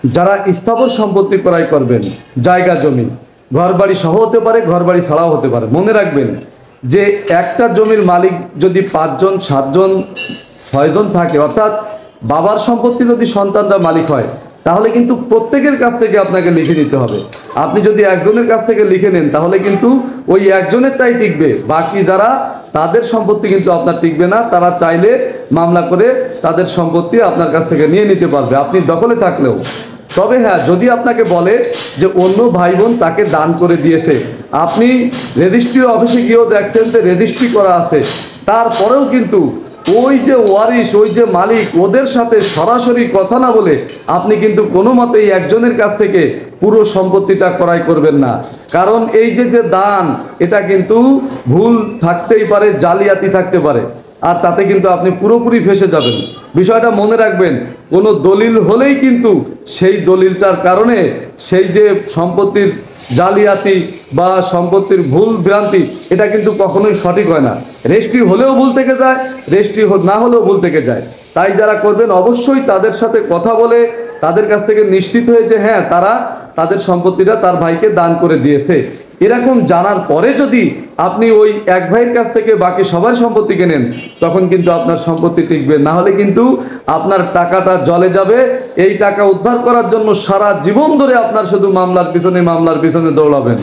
যারা স্থাবর সম্পত্তি ক্রয় করবেন, জায়গা জমি, ঘরবাড়ি সহ হতে পারে, ঘরবাড়ি ছাড়াও হতে পারে, মনে রাখবেন যে একটা জমির মালিক যদি 5 জন 7 জন 6 জন থাকে, অর্থাৎ বাবার সম্পত্তি যদি সন্তানরা মালিক হয়, তাহলে কিন্তু প্রত্যেকের কাছ থেকে আপনাকে লিখে নিতে হবে। আপনি যদি একজনের কাছ থেকে লিখে নেন তাহলে কিন্তু ওই একজনেরটাই টিকবে, বাকি যারা তাদের সম্পত্তি কিন্তু আপনার টিকবে না। তারা চাইলে মামলা করে তাদের সম্পত্তি আপনার কাছ থেকে নিয়ে নিতে পারবে, আপনি দখলে থাকলেও। তবে হ্যাঁ, যদি আপনাকে বলে যে অন্য ভাই বোন তাকে দান করে দিয়েছে, আপনি রেজিস্ট্রি অফিসে গিয়েও দেখছেন যে রেজিস্ট্রি করা আছে, তারপরেও কিন্তু ওই যে ওয়ারিশ, ওই যে মালিক, ওদের সাথে সরাসরি কথা না বলে আপনি কিন্তু কোনো মতেই একজনের কাছ থেকে পুরো সম্পত্তিটা ক্রয় করবেন না। কারণ এই যে যে দান, এটা কিন্তু ভুল থাকতেই পারে, জালিয়াতি থাকতে পারে, আর তাতে কিন্তু আপনি পুরোপুরি ফেঁসে যাবেন। বিষয়টা মনে রাখবেন, কোনো দলিল হলেই কিন্তু সেই দলিলটার কারণে সেই যে সম্পত্তির জালিয়াতি বা সম্পত্তির ভুল ভ্রান্তি, এটা কিন্তু কখনোই সঠিক হয় না। রেজিস্ট্রি হলেও ভুল থেকে যায়, রেজিস্ট্রি না হলেও ভুল থেকে যায়। তাই যারা করবেন অবশ্যই তাদের সাথে কথা বলে তাদের কাছ থেকে নিশ্চিত হয়ে যে হ্যাঁ, তারা তাদের সম্পত্তিটা তার ভাইকে দান করে দিয়েছে, এরকম জানার পরে যদি আপনি ওই এক ভাইয়ের কাছ থেকে বাকি সবার সম্পত্তি কেনেন, তখন কিন্তু আপনার সম্পত্তি টিকবে। না হলে কিন্তু আপনার টাকাটা জলে যাবে। এই টাকা উদ্ধার করার জন্য সারা জীবন ধরে আপনার শুধু মামলার পিছনে দৌড়াবেন।